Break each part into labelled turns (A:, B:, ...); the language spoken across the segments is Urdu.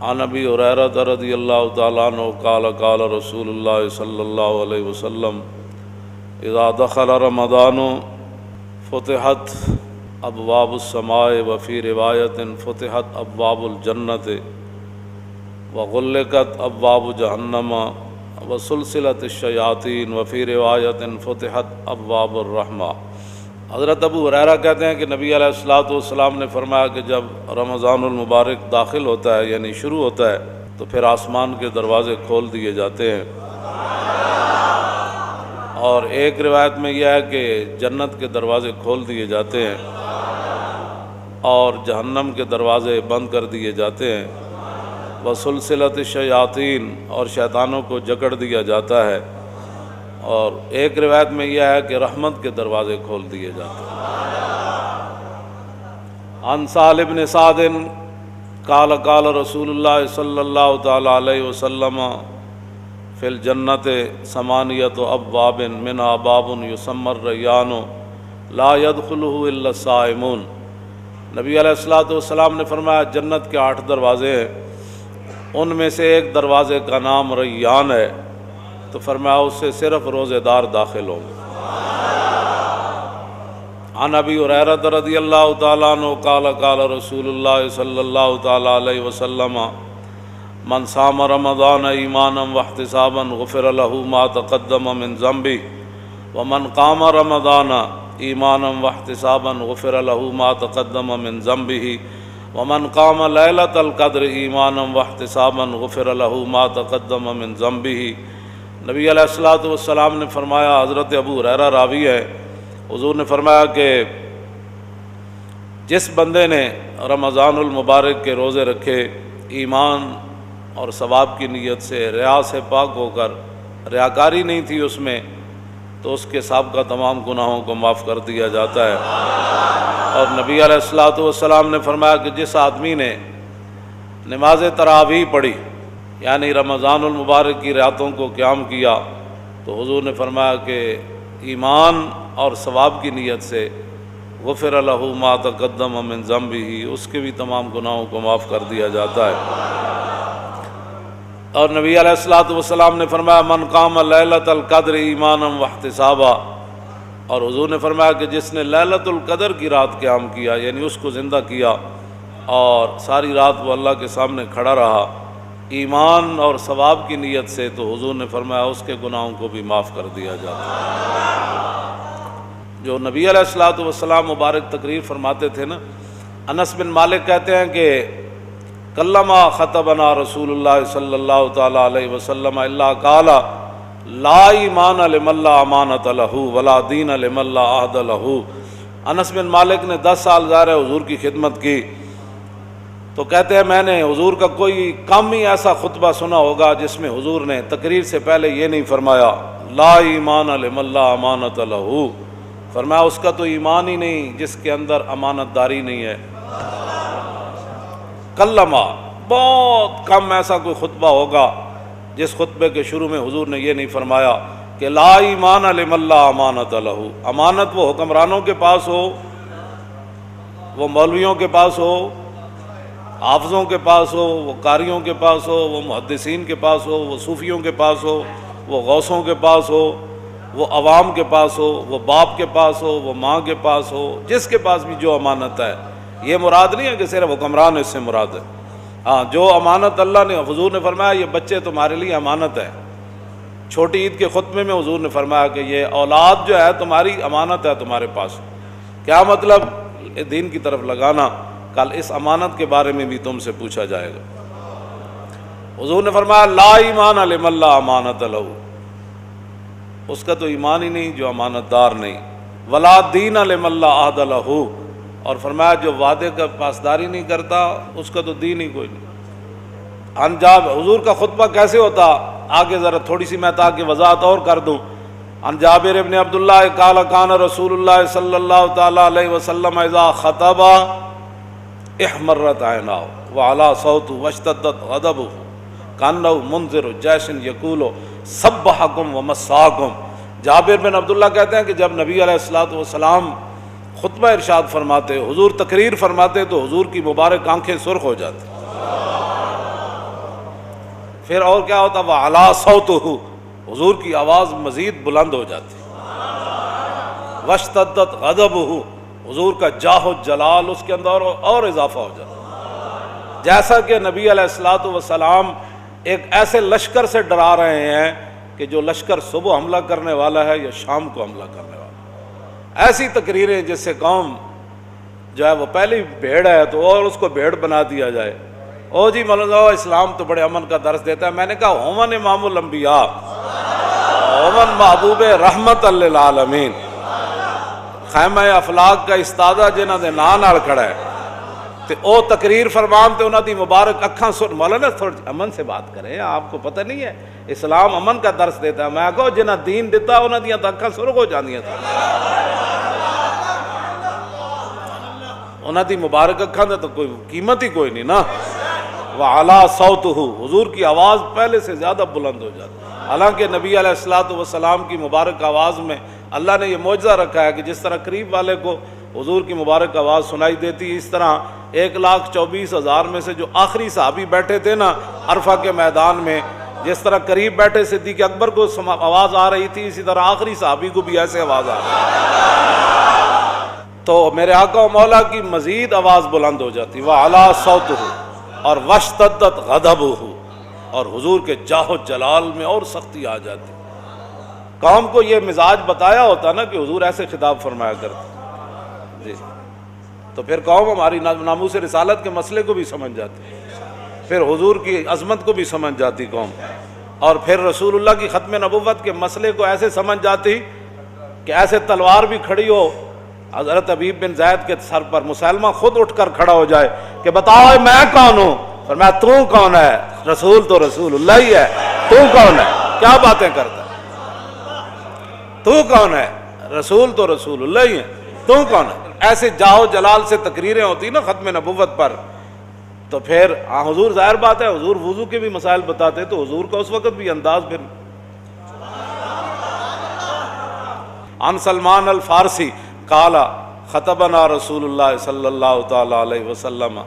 A: عن ابی ہریرہ رضی اللہ تعالیٰ عنہ قال قال رسول اللہ صلی اللہ علیہ وسلم اذا دخل رمضان فتحت ابواب السماء وفی روایت فتحت ابواب الجنت وغلقت ابواب جہنم وسلسلت الشیاطین وفی روایت فتحت ابواب الرحمہ۔ حضرت ابو ہریرہ کہتے ہیں کہ نبی علیہ الصلوۃ والسلام نے فرمایا کہ جب رمضان المبارک داخل ہوتا ہے یعنی شروع ہوتا ہے تو پھر آسمان کے دروازے کھول دیے جاتے ہیں، اور ایک روایت میں یہ ہے کہ جنت کے دروازے کھول دیے جاتے ہیں اور جہنم کے دروازے بند کر دیے جاتے ہیں، وسلسلت الشیاطین اور شیطانوں کو جکڑ دیا جاتا ہے، اور ایک روایت میں یہ ہے کہ رحمت کے دروازے کھول دیے جاتے ہیں۔ عن سہل بن سعد قال قال رسول اللہ صلی اللہ تعالی علیہ وسلم فی الجنت ثمانیۃ ابواب منہا باب یسمى الریان لا يدخلہ الا الصائمون۔ نبی علیہ الصلوۃ والسلام نے فرمایا جنت کے 8 دروازے ہیں، ان میں سے ایک دروازے کا نام ریان ہے، تو فرمایا اس سے صرف روزے دار داخل ہوں گے۔ عن ابی ہریرہ رضی اللہ تعالیٰ عنہ قال قال رسول اللہ صلی اللہ تعالیٰ علیہ وسلم من صام رمضان ایمانا واحتسابا غفر له ما تقدم من ذنبه ومن قام رمضان ایمانا واحتسابا غفر له ما تقدم من ذنبه ومن قام لیلۃ القدر ایمانا واحتسابا غفر له ما تقدم من ذنبه۔ نبی علیہ الصلوۃ والسلام نے فرمایا، حضرت ابو ہریرہ راوی ہے، حضور نے فرمایا کہ جس بندے نے رمضان المبارک کے روزے رکھے ایمان اور ثواب کی نیت سے، ریا سے پاک ہو کر، ریاکاری نہیں تھی اس میں، تو اس کے سابقہ تمام گناہوں کو معاف کر دیا جاتا ہے۔ اور نبی علیہ الصلوۃ والسلام نے فرمایا کہ جس آدمی نے نماز تراویح پڑھی یعنی رمضان المبارک کی راتوں کو قیام کیا، تو حضور نے فرمایا کہ ایمان اور ثواب کی نیت سے غفر له ما تقدم من ذنبه، اس کے بھی تمام گناہوں کو معاف کر دیا جاتا ہے۔ اور نبی علیہ الصلوۃ والسلام نے فرمایا من قام لیلۃ القدر ایمانا واحتسابا، اور حضور نے فرمایا کہ جس نے لیلۃ القدر کی رات قیام کیا یعنی اس کو زندہ کیا اور ساری رات وہ اللہ کے سامنے کھڑا رہا ایمان اور ثواب کی نیت سے، تو حضور نے فرمایا اس کے گناہوں کو بھی معاف کر دیا جاتا ہے۔ جو نبی علیہ الصلوۃ والسلام مبارک تقریر فرماتے تھے نا، انس بن مالک کہتے ہیں کہ کلما خطبنا رسول اللہ صلی اللہ تعالی علیہ وسلم الا قال لا ایمان لمن لا امانۃ له ولا دین لمن لا عہد له۔ انس بن مالک نے 10 سال ظاہر ہے حضور کی خدمت کی، تو کہتے ہیں میں نے حضور کا کوئی کم ہی ایسا خطبہ سنا ہوگا جس میں حضور نے تقریر سے پہلے یہ نہیں فرمایا لا ایمان لمن لا امانۃ له، فرمایا اس کا تو ایمان ہی نہیں جس کے اندر امانت داری نہیں ہے۔ کلمہ، بہت کم ایسا کوئی خطبہ ہوگا جس خطبے کے شروع میں حضور نے یہ نہیں فرمایا کہ لا ایمان لمن لا امانۃ له، امانت وہ حکمرانوں کے پاس ہو، وہ مولویوں کے پاس ہو، حافظوں کے پاس ہو، وہ قاریوں کے پاس ہو، وہ محدثین کے پاس ہو، وہ صوفیوں کے پاس ہو، وہ غوثوں کے پاس ہو، وہ عوام کے پاس ہو، وہ باپ کے پاس ہو، وہ ماں کے پاس ہو، جس کے پاس بھی جو امانت ہے، یہ مراد نہیں ہے کہ صرف حکمران اس سے مراد ہے۔ ہاں، جو امانت اللہ نے، حضور نے فرمایا یہ بچے تمہارے لیے امانت ہے۔ چھوٹی عید کے خطبے میں حضور نے فرمایا کہ یہ اولاد جو ہے تمہاری امانت ہے تمہارے پاس۔ کیا مطلب؟ دین کی طرف لگانا، کل اس امانت کے بارے میں بھی تم سے پوچھا جائے گا۔ حضور نے فرمایا لا ایمان لمن لا امانۃ له، اس کا تو ایمان ہی نہیں جو امانت دار نہیں، ولا دین لمن لا عہد له، اور فرمایا جو وعدے کا پاسداری نہیں کرتا اس کا تو دین ہی کوئی نہیں۔ انجاب حضور کا خطبہ کیسے ہوتا، آگے ذرا تھوڑی سی میں تاکہ وضاحت اور کر دوں۔ عن جابر ابن عبداللہ قال کان رسول اللہ صلی اللہ تعالی علیہ وسلم اذا خطب احمرت عیناہ وعلا صوت واشتدت غضبہ کانہ منذر جیش یقول سبحکم ومساکم۔ جابر بن عبداللہ کہتے ہیں کہ جب نبی علیہ الصلوۃ والسلام خطبہ ارشاد فرماتے، حضور تقریر فرماتے، تو حضور کی مبارک آنکھیں سرخ ہو جاتی، پھر اور کیا ہوتا؟ وَعَلَىٰ صَوْتُهُ، حضور کی آواز مزید بلند ہو جاتی، وَاشْتَدَّتْ غَضَبُهُ، حضور کا جاہ و جلال اس کے اندر اور اضافہ ہو جاتا، جیسا کہ نبی علیہ الصلوۃ والسلام ایک ایسے لشکر سے ڈرا رہے ہیں کہ جو لشکر صبح حملہ کرنے والا ہے یا شام کو حملہ کرنے والا ہے۔ ایسی تقریریں جس سے قوم جو ہے وہ پہلی بھیڑ ہے تو اور اس کو بھیڑ بنا دیا جائے، او جی مولانا اسلام تو بڑے امن کا درس دیتا ہے۔ میں نے کہا ہومن امام الانبیاء، ہومن محبوب رحمت للعالمین، خیمہ افلاق کا استادہ جنہاں دے نام نال کھڑا ہے تے او تقریر فرمان تے انہاں دی مبارک اکھاں سن۔ مولانا تھوڑی امن سے بات کریں، آپ کو پتہ نہیں ہے اسلام امن کا درس دیتا ہے۔ میں کہو جنہاں دین دیتا انہاں دیاں تے اکھاں سرخ ہو جاندیاں تھا، انہاں دی مبارک اکھاں دا تو کوئی قیمت ہی کوئی نہیں نا۔ وَعَلَىٰ صَوْتُهُ، حضور کی آواز پہلے سے زیادہ بلند ہو جاتی۔ حالانکہ نبی علیہ الصلوۃ والسلام کی مبارک آواز میں اللہ نے یہ معجزہ رکھا ہے کہ جس طرح قریب والے کو حضور کی مبارک آواز سنائی دیتی، اس طرح 1,24,000 میں سے جو آخری صحابی بیٹھے تھے نا عرفہ کے میدان میں، جس طرح قریب بیٹھے صدیق اکبر کو آواز آ رہی تھی، اسی طرح آخری صحابی کو بھی ایسے آواز آ رہی تھی۔ تو میرے آقا و مولا کی مزید آواز بلند ہو جاتی، وَعَلَىٰ صَوْتُهُ، اور وَاشْتَدَّتْ غَضَبُهُ، اور حضور کے جاہ و جلال میں اور سختی آ جاتی۔ قوم کو یہ مزاج بتایا ہوتا نا کہ حضور ایسے خطاب فرمایا کرتے جی، تو پھر قوم ہماری ناموس رسالت کے مسئلے کو بھی سمجھ جاتی، پھر حضور کی عظمت کو بھی سمجھ جاتی قوم، اور پھر رسول اللہ کی ختم نبوت کے مسئلے کو ایسے سمجھ جاتی کہ ایسے تلوار بھی کھڑی ہو حضرت حبیب بن زید کے سر پر، مسلمہ خود اٹھ کر کھڑا ہو جائے کہ بتاؤ میں کون ہوں، فرمایا تو کون ہے؟ رسول تو رسول اللہ ہی ہے، تو کون ہے؟ کیا باتیں کرتا ہے؟ تو کون ہے؟ رسول تو رسول اللہ ہی ہے، تو کون ہے؟ ایسے جاہ و جلال سے تقریریں ہوتی نا ختم نبوت پر، تو پھر حضور ظاہر بات ہے حضور وضو کے بھی مسائل بتاتے تو حضور کا اس وقت بھی انداز پھر۔ عن سلمان الفارسی قال خطبنا رسول اللہ صلی اللہ تعالی علیہ وسلم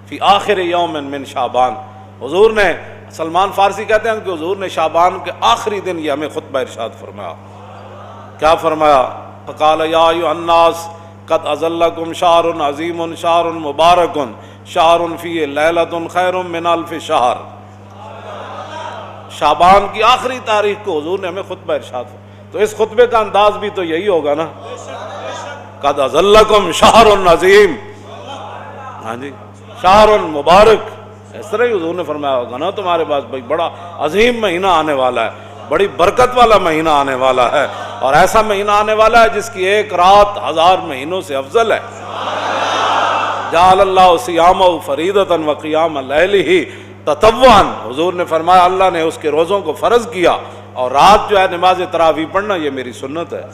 A: فی آخر یوم من شعبان، حضور نے، سلمان فارسی کہتے ہیں کہ حضور نے شعبان کے آخری دن یہ ہمیں خطبہ ارشاد فرمایا۔ کیا فرمایا؟ فقال یا ایھا الناس قد اظلکم شہر عظیم شہر مبارک شہر فیہ لیلۃ خیر من الف شہر۔ شعبان کی آخری تاریخ کو حضور نے ہمیں خطبہ ارشاد فرمایا، تو اس خطبے کا انداز بھی تو یہی ہوگا نا، قد اظلکم شہر عظیم، ہاں جی شہر مبارک، اس طرح ہی حضور نے فرمایا ہوگا نا تمہارے پاس بھائی بڑا عظیم مہینہ آنے والا ہے، بڑی برکت والا مہینہ آنے والا ہے، اور ایسا مہینہ آنے والا ہے جس کی ایک رات 1000 مہینوں سے افضل ہے۔ جعل اللہ صیامہ فریضۃ وقیام لیلہ تطوعا، حضور نے فرمایا اللہ نے اس کے روزوں کو فرض کیا اور رات جو ہے نماز تراویح پڑھنا یہ میری سنت ہے۔